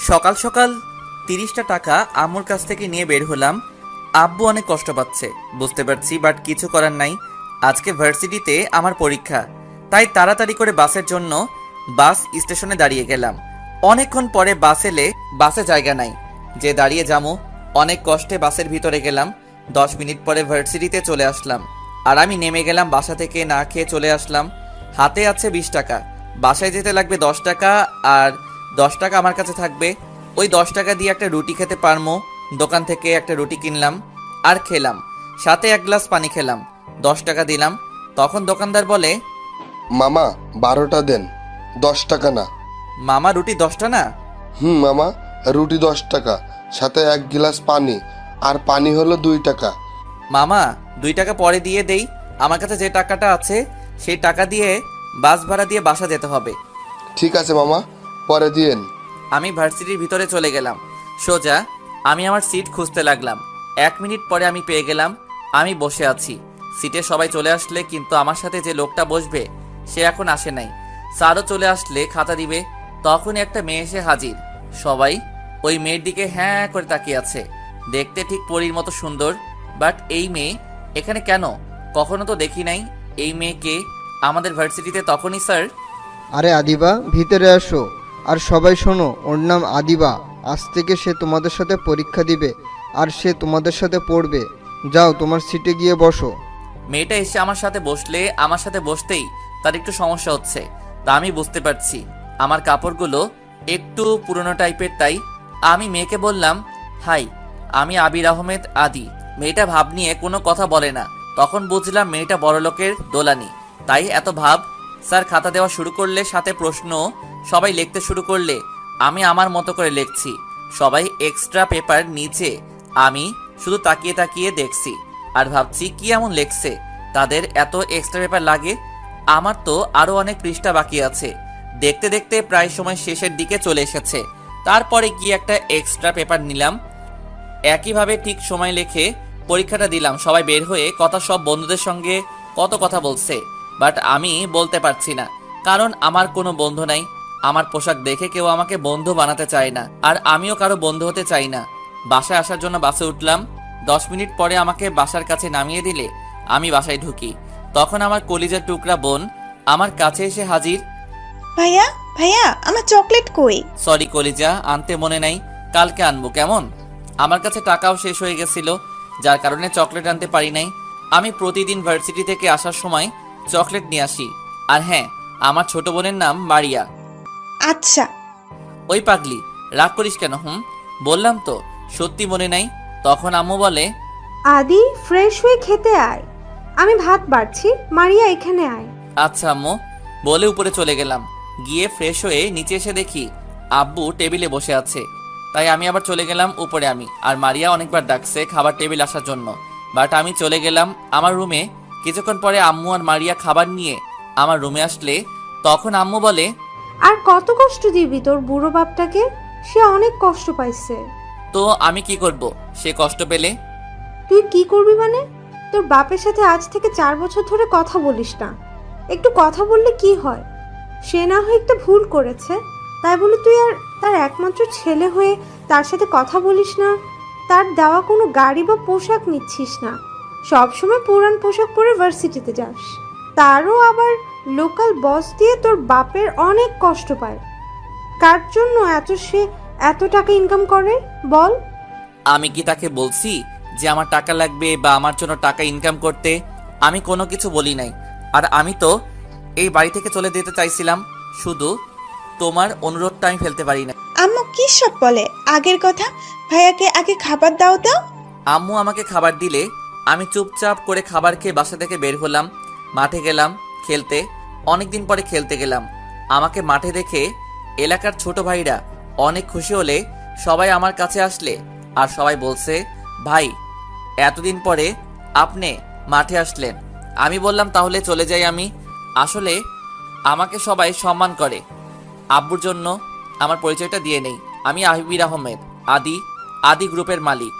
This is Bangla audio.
সকাল সকাল 30টা টাকা আম্মুর কাছ থেকে নিয়ে বের হলাম। আব্বু অনেক কষ্ট পাচ্ছে বুঝতে পারছি, বাট কিছু করার নাই। আজকে ভার্সিটিতে আমার পরীক্ষা, তাই তাড়াতাড়ি করে বাসের জন্য বাস স্টেশনে দাঁড়িয়ে গেলাম। অনেকক্ষণ পরে বাস এলে বাসে জায়গা নাই, যে দাঁড়িয়ে যামু। অনেক কষ্টে বাসের ভিতরে গেলাম। 10 মিনিট পরে ভার্সিটিতে চলে আসলাম। আর আমি নেমে গেলাম, বাসা থেকে না খেয়ে চলে আসলাম। হাতে আছে 20 টাকা, বাসায় যেতে লাগবে 10 টাকা, আর 10 টাকা আমার কাছে থাকবে। ওই 10 টাকা দিয়ে একটা রুটি খেতে পারমো। দোকান থেকে একটা রুটি কিনলাম আর খেলাম, সাথে 1 গ্লাস পানি খেলাম। 10 টাকা দিলাম। তখন দোকানদার বলে, মামা 12টা দেন, 10 টাকা না। মামা রুটি 10টা না? মামা, রুটি 10 টাকা, সাথে 1 গ্লাস পানি, আর পানি হলো 2 টাকা। মামা 2 টাকা পরে দিয়ে দেই, আমার কাছে যে টাকাটা আছে সেই টাকা দিয়ে বাস ভাড়া দিয়ে বাসা যেতে হবে। ঠিক আছে মামা, পরে দিয়েন। আমি ভার্সিটির ভিতরে চলে গেলাম। সোজা আমি আমার সিট খুঁজতে লাগলাম। 1 মিনিট পরে আমি পেয়ে গেলাম। আমি বসে আছি সিটে। সবাই চলে আসলে, কিন্তু আমার সাথে যে লোকটা বসবে সে এখন আসে নাই। স্যারও চলে আসলে খাতা দিবে, তখনই একটা মেয়ে এসে হাজির। সবাই ওই মেয়ের দিকে হ্যাঁ করে তাকিয়ে আছে। দেখতে ঠিক পরীর মতো সুন্দর, বাট এই মেয়ে এখানে কেন? কখনো তো দেখি নাই এই মেয়েকে আমাদের ভার্সিটিতে। তখনই স্যার, আরে আদিবা, ভিতরে আসো। আর সবাই শোনো, ওর নাম আদিবা। আজ থেকে সে তোমাদের সাথে পরীক্ষা দিবে, আর সে তোমাদের সাথে পড়বে। যাও, তোমার সিটে গিয়ে বসো। মেয়েটা এসে আমার সাথে বসলে, আমার সাথে বসতেই তার একটু সমস্যা হচ্ছে, তা আমি বুঝতে পারছি। আমার কাপড়গুলো একটু পুরনো টাইপের, তাই আমি মেয়েকে বললাম, হাই, আমি আবির আহমেদ আদি। মেয়েটা ভাব নিয়ে কোনো কথা বলে না। তখন বুঝলাম মেয়েটা বড়লোকের দোলানি, তাই এত ভাব। স্যার খাতা দেওয়া শুরু করলে, সাথে প্রশ্ন। সবাই লিখতে শুরু করলে, আমি আমার মতো করে লিখছি। সবাই এক্সট্রা পেপার নিচে, আমি শুধু তাকিয়ে তাকিয়ে দেখছি আর ভাবছি কি এমন লেখছে তাদের এত এক্সট্রা পেপার লাগে। আমার তো আরো অনেক পৃষ্ঠা বাকি আছে। দেখতে দেখতে প্রায় সময় শেষের দিকে চলে এসেছে। তারপরে গিয়ে একটা এক্সট্রা পেপার নিলাম। একইভাবে ঠিক সময় লিখে পরীক্ষাটা দিলাম। সবাই বের হয়ে সব বন্ধুদের সঙ্গে কত কথা বলছে, বাট আমি বলতে পারছি না, কারণ আমার কোনো বন্ধু নাই। আমার পোশাক দেখে কেউ আমাকে বন্ধু বানাতে চায় না, আর আমিও কারো বন্ধু হতে চাই না। বাসায় আসার জন্য বাসে উঠলাম। 10 মিনিট পরে আমাকে বাসার কাছে নামিয়ে দিলে আমি বাসায় ঢুকি। তখন আমার কলিজার টুকরা বোন আমার কাছে এসে হাজির। ভাইয়া ভাইয়া, আমার চকলেট কই? সরি কলিজা, আনতে মনে নাই, কালকে আনবো কেমন? আমার কাছে টাকাও শেষ হয়ে গেছিল, যার কারণে চকলেট আনতে পারি নাই। আমি প্রতিদিন ভার্সিটি থেকে আসার সময় চকলেট নিয়ে আসি। আর হ্যাঁ, আমার ছোট বোনের নাম মারিয়া। আচ্ছা। ওই পাগলি, রাগ করিস কেন? বললাম তো সত্যি মনে নাই। তখন আম্মু বলে, আদি, ফ্রেশ হয়ে খেতে আয়। আমি ভাত বাড়ছি, মারিয়া এখানে আয়। আচ্ছা আম্মু বলে উপরে চলে গেলাম। গিয়ে ফ্রেশ হয়ে নিচে এসে দেখি আব্বু টেবিলে বসে আছে, তাই আমি আবার চলে গেলাম উপরে। আমি আর মারিয়া অনেকবার ডাকছে খাবার টেবিল আসার জন্য, বাট আমি চলে গেলাম আমার রুমে। কিছুক্ষণ পরে আম্মু আর মারিয়া খাবার নিয়ে আমার রুমে আসলে, তখন আম্মু বলে, আর কত কষ্ট দিবি তোর বুড়ো বাপটাকে? সে অনেক কষ্ট পাইছে। তো আমি কি করব সে কষ্ট পেলে? তুই কি করবি মানে? তোর বাপের সাথে আজ থেকে 4 বছর ধরে কথা বলিস না। একটু কথা বললে কি হয়? সে না হয় একটা ভুল করেছে, তাই বলে তুই আর তার একমাত্র ছেলে হয়ে তার সাথে কথা বলিস না, তার দেওয়া কোনো গাড়ি বা পোশাক নিচ্ছিস না, সবসময় পুরান পোশাক পরে ভার্সিটিতে যাস, তারও আবার লোকাল বস দিয়ে তোর বাপের অনেক কষ্ট পায়। কার জন্য সে এত টাকা ইনকাম করে বল? আমি কি তাকে বলছি যে আমার টাকা লাগবে বা আমার জন্য টাকা ইনকাম করতে? আমি কোনো কিছু বলি নাই। আর আমি তো এই বাড়ি থেকে চলে যেতে চাইছিলাম, শুধু তোমার অনুরোধটা আমি ফেলতে পারি না। আম্মু কি সব বলে? আগের কথা, ভাইয়াকে আগে খাবার দাও তো। আম্মু আমাকে খাবার দিলে আমি চুপচাপ করে খাবার খেয়ে বাসা থেকে বের হলাম। মাঠে গেলাম খেলতে। অনেকদিন পরে খেলতে গেলাম। আমাকে মাঠে দেখে এলাকার ছোট ভাইরা অনেক খুশি হলে সবাই আমার কাছে আসলে, আর সবাই বলছে, ভাই এতদিন পরে আপনি মাঠে আসলেন। আমি বললাম তাহলে চলে যাই আমি। আসলে আমাকে সবাই সম্মান করে। আব্বুর জন্য আমার পরিচয়টা দিয়ে নেই। আমি আবির আহমেদ আদি গ্রুপের মালিক।